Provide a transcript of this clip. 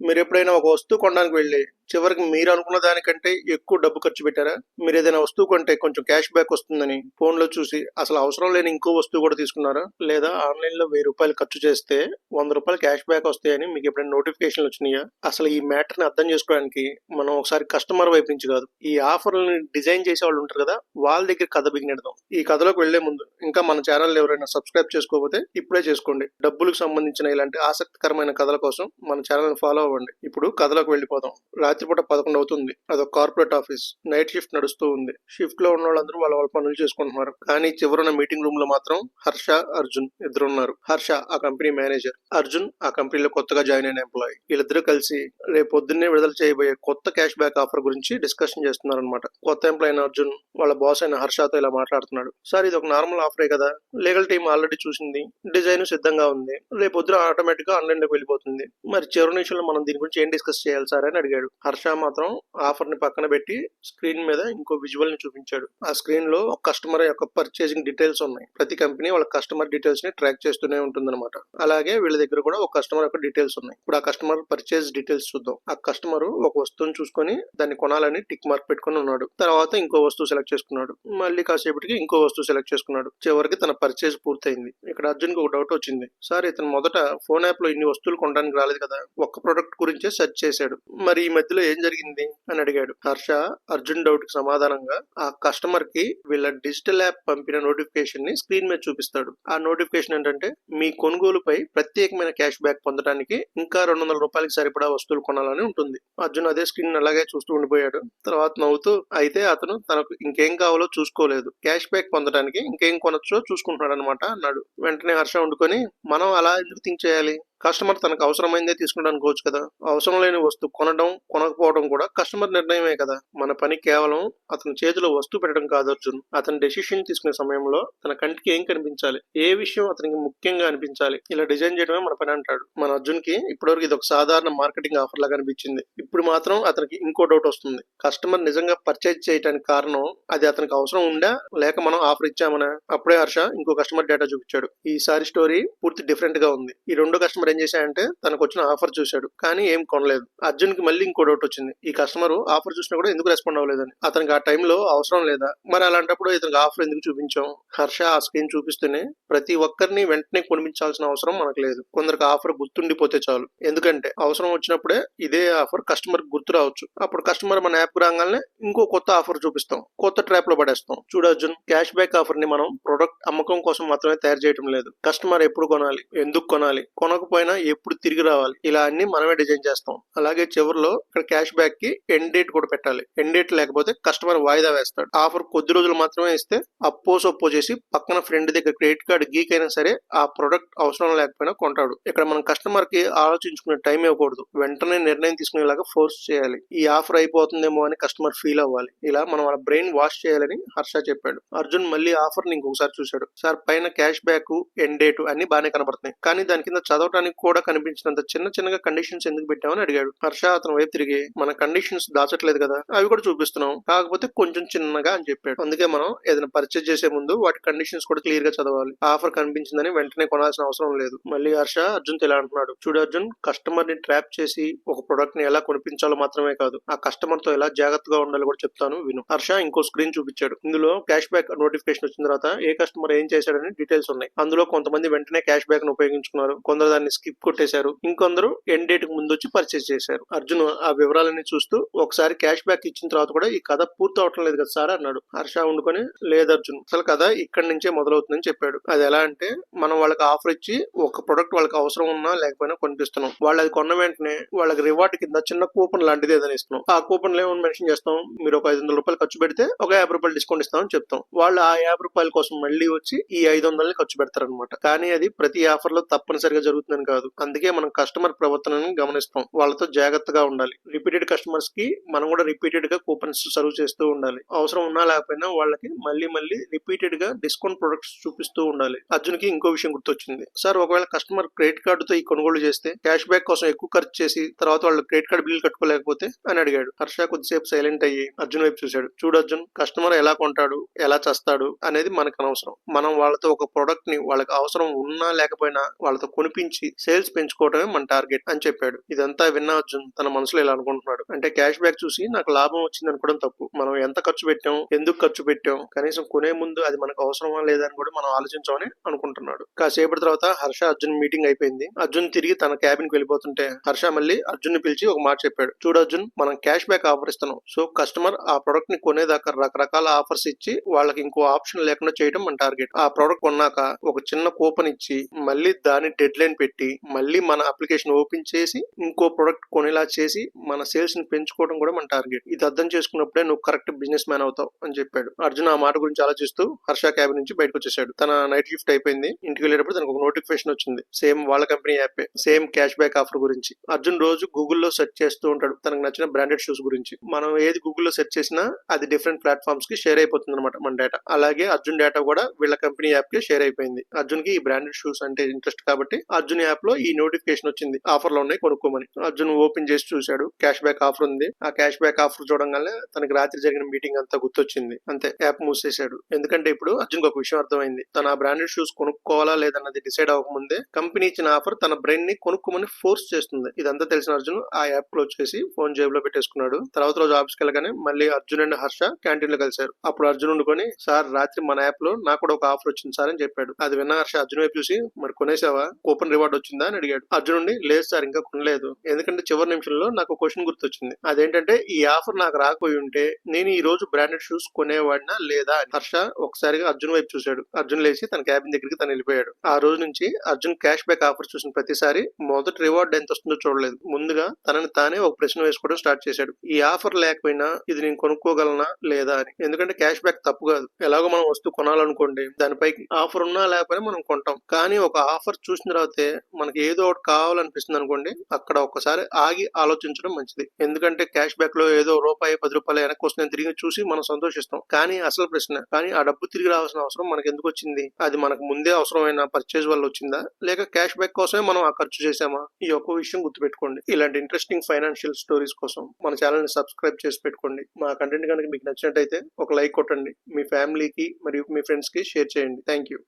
మీరు ఎప్పుడైనా ఒక వస్తువు కొనడానికి వెళ్ళి చివరికి మీరు అనుకున్న దానికంటే ఎక్కువ డబ్బు ఖర్చు పెట్టారా? మీరు ఏదైనా వస్తువు కొంటే కొంచెం క్యాష్ బ్యాక్ వస్తుందని ఫోన్లో చూసి అసలు అవసరం లేని ఇంకో వస్తువు కూడా తీసుకున్నారా? లేదా ఆన్లైన్లో ₹1000 ఖర్చు చేస్తే ₹100 క్యాష్ బ్యాక్ వస్తాయని మీకు ఎప్పుడైనా నోటిఫికేషన్లు వచ్చినాయా? అసలు ఈ మ్యాటర్ని అర్థం చేసుకోవడానికి మనం ఒకసారి కస్టమర్ వైపు నుంచి కాదు, ఈ ఆఫర్లని డిజైన్ చేసే వాళ్ళు ఉంటారు కదా, వాళ్ళ దగ్గర కథ బిగినెడదాం. ఈ కథలోకి వెళ్లే ముందు ఇంకా మన ఛానల్ ఎవరైనా సబ్స్క్రైబ్ చేసుకోకపోతే ఇప్పుడే చేసుకోండి. డబ్బులకు సంబంధించిన ఇలాంటి ఆసక్తికరమైన కథల కోసం మన ఛానల్ ఫాలో అవ్వండి. ఇప్పుడు కథలోకి వెళ్ళిపోదాం. రాత్రిపూట 11 అవుతుంది. అదొక కార్పొరేట్ ఆఫీస్. నైట్ షిఫ్ట్ నడుస్తూ ఉంది. షిఫ్ట్ లో ఉన్న వాళ్ళందరూ వాళ్ళ వాళ్ళ పనులు చేసుకుంటున్నారు. కానీ చివరున్న మీటింగ్ రూమ్ లో మాత్రం హర్ష, అర్జున్ ఇద్దరు ఉన్నారు. హర్ష ఆ కంపెనీ మేనేజర్, అర్జున్ ఆ కంపెనీలో కొత్తగా జాయిన్ అయిన ఎంప్లాయీ. వీళ్ళిద్దరూ కలిసి రేపు పొద్దున్నే విడుదల చేయబోయే కొత్త క్యాష్ బ్యాక్ ఆఫర్ గురించి డిస్కషన్ చేస్తున్నారు అనమాట. కొత్త ఎంప్లాయీ అయిన అర్జున్ వాళ్ళ బాస్ అయిన హర్షతో ఇలా మాట్లాడుతున్నాడు. సార్, ఇది ఒక నార్మల్ ఆఫరే కదా, లీగల్ టీమ్ ఆల్రెడీ చూసింది, డిజైన్ సిద్ధంగా ఉంది, రేపు పొద్దున ఆటోమేటిక్ గా ఆన్లైన్ లోకి వెళ్ళిపోతుంది. మరి చివరి నిమిషంలో మనం దీని గురించి ఏం డిస్కస్ చేయాలి సార్ అని అడిగాడు. హర్ష మాత్రం ఆఫర్ ని పక్కన పెట్టి స్క్రీన్ మీద ఇంకో విజువల్ ని చూపించాడు. ఆ స్క్రీన్ లో ఒక కస్టమర్ యొక్క పర్చేసింగ్ డీటెయిల్స్ ఉన్నాయి. ప్రతి కంపెనీ వాళ్ళ కస్టమర్ డీటెయిల్స్ ని ట్రాక్ చేస్తూనే ఉంటుందన్నమాట. అలాగే వీళ్ళ దగ్గర కూడా ఒక కస్టమర్ యొక్క డీటెయిల్స్ ఉన్నాయి. ఇప్పుడు ఆ కస్టమర్ పర్చేస్ డీటెయిల్స్ చూద్దాం. ఆ కస్టమర్ ఒక వస్తువుని చూసుకొని దాన్ని కొనాలని టిక్ మార్క్ పెట్టుకుని ఉన్నాడు. తర్వాత ఇంకో వస్తువు సెలెక్ట్ చేసుకున్నాడు. మళ్ళీ కాసేపటికి ఇంకో వస్తువు సెలెక్ట్ చేసుకున్నాడు. చివరికి తన పర్చేస్ పూర్తయింది. ఇక్కడ అర్జున్ కి ఒక డౌట్ వచ్చింది. సార్, ఇతను మొదట ఫోన్ యాప్ లో ఇన్ని వస్తువులు కొనడానికి రాలేదు కదా, ఒక్క ప్రొడక్ట్ గురించే సెర్చ్ చేశాడు, మరి ఈ మధ్యలో ఏం జరిగింది అని అడిగాడు. హర్ష అర్జున్ డౌట్ కి సమాధానంగా ఆ కస్టమర్ కి వీళ్ళ డిజిటల్ యాప్ పంపిన నోటిఫికేషన్ ని స్క్రీన్ మీద చూపిస్తాడు. ఆ నోటిఫికేషన్ ఏంటంటే, మీ కొనుగోలుపై ప్రత్యేకమైన క్యాష్ బ్యాక్ పొందడానికి ఇంకా ₹200 సరిపడా వస్తువులు కొనాలని ఉంటుంది. అర్జున్ అదే స్క్రీన్ అలాగే చూస్తూ ఉండిపోయాడు. తర్వాత నవ్వుతూ, అయితే అతను తనకు ఇంకేం కావాలో చూసుకోలేదు, క్యాష్ బ్యాక్ పొందడానికి ఇంకేం కొనొచ్చో చూసుకుంటున్నాడు అనమాట అన్నాడు. వెంటనే హర్ష ఉండుకొని, మనం అలా ఎందుకు థింక్ చేయాలి? కస్టమర్ తనకు అవసరమైందే తీసుకుంటాను అనుకోవచ్చు కదా. అవసరం లేని వస్తువు కొనడం కొనకపోవడం కూడా కస్టమర్ నిర్ణయమే కదా. మన పని కేవలం అతని చేతిలో వస్తువు పెట్టడం కాదు అర్జున్. అతని డెసిషన్ తీసుకునే సమయంలో తన కంటికి ఏం కనిపించాలి, ఏ విషయం అతనికి ముఖ్యంగా అనిపించాలి, ఇలా డిజైన్ చేయడమే మన పని అంటాడు. మన అర్జున్ కి ఇప్పటివరకు ఇది ఒక సాధారణ మార్కెటింగ్ ఆఫర్ లాగా అనిపించింది. ఇప్పుడు మాత్రం అతనికి ఇంకో డౌట్ వస్తుంది. కస్టమర్ నిజంగా పర్చేజ్ చేయడానికి కారణం అది అతనికి అవసరం ఉందా, లేక మనం ఆఫర్ ఇచ్చామనా? అప్పుడే హర్ష ఇంకో కస్టమర్ డేటా చూపించాడు. ఈసారి స్టోరీ పూర్తి డిఫరెంట్ గా ఉంది. ఈ రెండు కస్టమర్ ఏం చేశాడంటే, తనకు వచ్చిన ఆఫర్ చూశాడు కానీ ఏం కొనలేదు. అర్జున్ కి మళ్ళీ ఇంకో డౌట్ వచ్చింది. ఈ కస్టమర్ ఆఫర్ చూసినా కూడా ఎందుకు రెస్పాండ్ అవ్వలేదని. అతనికి ఆ టైంలో అవసరం లేదా? మరి అలాంటప్పుడు ఇతనికి ఆఫర్ ఎందుకు చూపించాం? హర్ష ఆ స్క్రీన్ చూపిస్తూనే, ప్రతి ఒక్కరిని వెంటనే కొనిపించాల్సిన అవసరం మనకు లేదు. కొందరికి ఆఫర్ గుర్తుండిపోతే చాలు. ఎందుకంటే అవసరం వచ్చినప్పుడే ఇదే ఆఫర్ కస్టమర్ గుర్తు రావచ్చు. అప్పుడు కస్టమర్ మన యాప్ రాగానే ఇంకో కొత్త ఆఫర్ చూపిస్తాం, కొత్త ట్రాప్ లో పడేస్తాం. చూడు అర్జున్, క్యాష్ బ్యాక్ ఆఫర్ ని మనం ప్రొడక్ట్ అమ్మకం కోసం మాత్రమే తయారు చేయడం లేదు. కస్టమర్ ఎప్పుడు కొనాలి, ఎందుకు కొనాలి, కొనకపోయినా ఎప్పుడు తిరిగి రావాలి, ఇలా అన్ని మనమే డిజైన్ చేస్తాం. అలాగే చివరిలో ఇక్కడ క్యాష్ బ్యాక్ కి ఎండ్ డేట్ కూడా పెట్టాలి. ఎండ్ డేట్ లేకపోతే కస్టమర్ వాయిదా వేస్తాడు. ఆఫర్ కొద్ది రోజులు మాత్రమే ఇస్తే అప్పో సొప్పో చేసి పక్కన ఫ్రెండ్ దగ్గర క్రెడిట్ కార్డు గీక్ అయినా సరే ఆ ప్రొడక్ట్ అవసరం లేకపోయినా కొంటాడు. ఇక్కడ మనం కస్టమర్ కి ఆలోచించుకునే టైం ఇవ్వకూడదు, వెంటనే నిర్ణయం తీసుకునేలాగా ఫోర్స్ చేయాలి. ఈ ఆఫర్ అయిపోతుందేమో అని కస్టమర్ ఫీల్ అవ్వాలి. ఇలా మనం వాళ్ళ బ్రెయిన్ వాష్ చేయాలని హర్ష చెప్పాడు. అర్జున్ మళ్ళీ ఆఫర్ ని ఇంకొకసారి చూశాడు. సార్, పైన క్యాష్ బ్యాక్, ఎండ్ డేట్ అన్ని బాగానే కనబడుతున్నాయి, కానీ దాని కింద చదవడానికి కూడా కనిపించినంత చిన్నగా కండిషన్స్ ఎందుకు పెట్టామని అడిగాడు. హర్ష అతను వైపు తిరిగి, మన కండిషన్స్ దాచట్లేదు కదా, అవి కూడా చూపిస్తున్నాం, కాకపోతే కొంచెం చిన్నగా అని చెప్పాడు. అందుకే మనం ఏదైనా పర్చేజ్ చేసే ముందు వాటి కండిషన్స్ కూడా క్లియర్ గా చదవాలి. ఆఫర్ కనిపించిందని వెంటనే కొనాల్సిన అవసరం లేదు. మళ్ళీ హర్ష అర్జున్ ఇలా అంటున్నాడు. చూడు అర్జున్, కస్టమర్ ని ట్రాప్ చేసి ఒక ప్రొడక్ట్ ని ఎలా కొనిపించాలో మాత్రమే కాదు, ఆ కస్టమర్ తో ఎలా జాగ్రత్తగా ఉండాలో కూడా చెప్తాను విను. హర్ష ఇంకో స్క్రీన్ చూపించాడు. ఇందులో క్యాష్ బ్యాక్ నోటిఫికేషన్ వచ్చిన తర్వాత ఏ కస్టమర్ ఏం చేశాడని డీటెయిల్స్ ఉన్నాయి. అందులో కొంతమంది వెంటనే క్యాష్ బ్యాక్ ను ఉపయోగించుకున్నారు, కొందరు దాన్ని స్కిప్ కొట్టేశారు, ఇంకొందరు ఎండ్ డేట్ కు ముందు వచ్చి పర్చేస్ చేశారు. అర్జున్ ఆ వివరాలన్నీ చూస్తూ, ఒకసారి క్యాష్ బ్యాక్ ఇచ్చిన తర్వాత కూడా ఈ కథ పూర్తి అవటం లేదు కదా సార్ అన్నాడు. హర్ష ఉండుకొని, లేదు అర్జున్, అసలు కథ ఇక్కడి నుంచే మొదలవుతుందని చెప్పాడు. అది ఎలా అంటే, మనం వాళ్ళకి ఆఫర్ ఇచ్చి ఒక ప్రొడక్ట్ వాళ్ళకి అవసరం ఉన్నా లేకపోయినా కొనిపిస్తున్నాం. వాళ్ళు అది కొన్న వెంటనే వాళ్ళకి రివార్డ్ కింద చిన్న కూపన్ లాంటిది ఏదైనా ఇస్తున్నాం. ఆ కూపన్ లో ఏమని మెన్షన్ చేస్తాం, మీరు ఒక ₹500 ఖర్చు పెడితే ఒక ₹50 డిస్కౌంట్ ఇస్తామని చెప్తాం. వాళ్ళు ఆ ₹50 కోసం మళ్ళీ వచ్చి ఈ 500 ఖర్చు పెడతారనమాట. కానీ అది ప్రతి ఆఫర్ లో తప్పనిసరిగా జరుగుతుందని కాదు. అందుకే మనం కస్టమర్ ప్రవర్తనని గమనిస్తాం, వాళ్ళతో జాగ్రత్తగా ఉండాలి. రిపీటెడ్ కస్టమర్స్ కి మనం కూడా రిపీటెడ్ గా కూపన్స్ సర్వ్ చేస్తూ ఉండాలి. అవసరం ఉన్నా లేకపోయినా వాళ్ళకి మళ్ళీ రిపీటెడ్ గా డిస్కౌంట్ ప్రొడక్ట్స్ చూపిస్తూ ఉండాలి. అర్జున్ కి ఇంకో విషయం గుర్తొచ్చింది. సార్, ఒకవేళ కస్టమర్ క్రెడిట్ కార్డుతో ఈ కొనుగోలు చేస్తే క్యాష్ బ్యాక్ కోసం ఎక్కువ ఖర్చు చేసి తర్వాత వాళ్ళు క్రెడిట్ కార్డు బిల్లు కట్టుకోలేకపోతే అని అడిగాడు. హర్ష కొద్దిసేపు సైలెంట్ అయ్యి అర్జున్ వైపు చూశాడు. చూడు అర్జున్, కస్టమర్ ఎలా కొంటాడు, ఎలా చేస్తాడు అనేది మనకు అనవసరం. మనం వాళ్ళతో ఒక ప్రొడక్ట్ ని వాళ్ళకి అవసరం ఉన్నా లేకపోయినా వాళ్ళతో కొనిపించి సేల్స్ పెంచుకోవడమే మన టార్గెట్ అని చెప్పాడు. ఇదంతా విన్న అర్జున్ తన మనసులో ఇలా అనుకుంటున్నాడు, అంటే క్యాష్ బ్యాక్ చూసి నాకు లాభం వచ్చింది అనుకోవడం తప్పు. మనం ఎంత ఖర్చు పెట్టాం, ఎందుకు ఖర్చు పెట్టాం, కనీసం కొనే ముందు అది మనకు అవసరమా లేదని కూడా మనం ఆలోచించామని అనుకుంటున్నాడు. కాసేపటి తర్వాత హర్ష అర్జున్ మీటింగ్ అయిపోయింది. అర్జున్ తిరిగి తన క్యాబిన్ కి వెళ్ళిపోతుంటే హర్ష మళ్ళీ అర్జున్ ని పిలిచి ఒక మాట చెప్పాడు. చూడు అర్జున్, మనం క్యాష్ బ్యాక్ ఆఫర్ ఇస్తున్నాం. సో కస్టమర్ ఆ ప్రొడక్ట్ ని కొనేదాకా రకరకాల ఆఫర్స్ ఇచ్చి వాళ్ళకి ఇంకో ఆప్షన్ లేకుండా చేయడం మన టార్గెట్. ఆ ప్రొడక్ట్ కొన్నాక ఒక చిన్న కూపన్ ఇచ్చి మళ్ళీ దాని డెడ్ లైన్ పెట్టి మళ్ళీ మన అప్లికేషన్ ఓపెన్ చేసి ఇంకో ప్రొడక్ట్ కొనేలా చేసి మన సేల్స్ ని పెంచుకోవడం కూడా మన టార్గెట్. ఇది అర్థం చేసుకున్నప్పుడే నువ్వు కరెక్ట్ బిజినెస్ మ్యాన్ అవుతావు అని చెప్పాడు. అర్జున్ ఆ మాట గురించి ఆలోచిస్తూ హర్ష క్యాబిన్ నుంచి బయటకు వచ్చేసాడు. తన నైట్ షిఫ్ట్ అయిపోయింది. ఇంటికి వెళ్ళేటప్పుడు తనకు ఒక నోటిఫికేషన్ వచ్చింది, సేమ్ వాళ్ళ కంపెనీ యాపే, సేమ్ క్యాష్ బ్యాక్ ఆఫర్ గురించి. అర్జున్ రోజు గూగుల్లో సెర్చ్ చేస్తూ ఉంటాడు తనకు నచ్చిన బ్రాండెడ్ షూస్ గురించి. మనం ఏది గూగుల్లో సెర్చ్ చేసినా అది డిఫరెంట్ ప్లాట్ఫామ్స్ కి షేర్ అయిపోతుంది అనమాట మన డేటా. అలాగే అర్జున్ డేటా కూడా వీళ్ళ కంపెనీ యాప్ కి షేర్ అయిపోయింది. అర్జున్ కి ఈ బ్రాండెడ్ షూస్ అంటే ఇంట్రెస్ట్ కాబట్టి అర్జున్ యాప్ లో ఈ నోటిఫికేషన్ వచ్చింది, ఆఫర్ లో ఉన్నాయి కొనుక్కోమని. అర్జున్ ఓపెన్ చేసి చూశాడు, క్యాష్ బ్యాక్ ఆఫర్ ఉంది. ఆ క్యాష్ బ్యాక్ ఆఫర్ చూడంగానే తనకి రాత్రి జరిగిన మీటింగ్ అంతా గుర్తొచ్చింది. అంతే, యాప్ మూసేశాడు. ఎందుకంటే ఇప్పుడు అర్జున్ ఒక విషయం అర్థమైంది, తన బ్రాండెడ్ షూస్ కొనుక్కోవాలా లేదన్నది డిసైడ్ అవ్వకముందే కంపెనీ ఇచ్చిన ఆఫర్ తన బ్రెయిన్ ని కొనుక్కోమని ఫోర్స్ చేస్తుంది. ఇదంతా తెలిసిన అర్జున్ ఆ యాప్ క్లోజ్ చేసి ఫోన్ జేబులో పెట్టేసుకున్నాడు. తర్వాత రోజు ఆఫీస్కి వెళ్ళగానే మళ్ళీ అర్జున్ అండ్ హర్ష క్యాంటీన్ లో కలిశారు. అప్పుడు అర్జున్ ఉండుకొని, సార్ రాత్రి మన యాప్ లో నాకు కూడా ఒక ఆఫర్ వచ్చింది సార్ అని చెప్పాడు. అది విన్న హర్ష అర్జున్ వైపు చూసి, మరి కొనేసావా, కూపన్ రివార్డ్ వచ్చిందా అని అడిగాడు. అర్జున్ ఉండి, లేదు సార్ ఇంకా కొనలేదు, ఎందుకంటే చివరి నిమిషంలో నాకు క్వశ్చన్ గుర్తొచ్చింది. అదేంటంటే ఈ ఆఫర్ నాకు రాకపోయి ఉంటే నేను ఈ రోజు బ్రాండెడ్ షూస్ కొనేవాడినా లేదా. హర్ష ఒకసారిగా అర్జున్ వైపు చూశాడు. అర్జున్ లేచి తన క్యాబిన్ దగ్గరికి తను వెళ్ళిపోయాడు. ఆ రోజు నుంచి అర్జున్ క్యాష్ బ్యాక్ ఆఫర్ చూసిన ప్రతిసారి మొదటి రివార్డ్ ఎంత వస్తుందో చూడలేదు, ముందుగా తనని తానే ఒక ప్రశ్న వేసుకోవడం స్టార్ట్ చేశాడు. ఈ ఆఫర్ లేకపోయినా ఇది నేను కొనుక్కోగలనా లేదా అని. ఎందుకంటే క్యాష్ బ్యాక్ తప్పు కాదు. ఎలాగో మనం వస్తువు కొనాలనుకోండి, దానిపై ఆఫర్ ఉన్నా లేకపోయినా మనం కొంటాం. కానీ ఒక ఆఫర్ చూసిన తర్వాతే మనకి ఏదో ఒకటి కావాలనిపిస్తుంది అనుకోండి, అక్కడ ఒక్కసారి ఆగి ఆలోచించడం మంచిది. ఎందుకంటే క్యాష్ బ్యాక్ లో ఏదో రూపాయి 10 రూపాయలు వెనక్కి వస్తుందని తిరిగి చూసి మనం సంతోషిస్తాం. కానీ అసలు ప్రశ్న, కానీ ఆ డబ్బు తిరిగి రావాల్సిన అవసరం మనకి ఎందుకు వచ్చింది? అది మనకు ముందే అవసరమైన పర్చేజ్ వల్ల వచ్చిందా, లేక క్యాష్ బ్యాక్ కోసమే మనం ఆ ఖర్చు చేసామా? ఈ ఒక్క విషయం గుర్తుపెట్టుకోండి. ఇలాంటి ఇంట్రెస్టింగ్ ఫైనాన్షియల్ స్టోరీస్ కోసం మన ఛానల్ ని సబ్స్క్రైబ్ చేసి పెట్టుకోండి. మా కంటెంట్ కనుక మీకు నచ్చినట్టయితే ఒక లైక్ కొట్టండి. మీ ఫ్యామిలీకి మరియు మీ ఫ్రెండ్స్ కి షేర్ చేయండి. Thank you.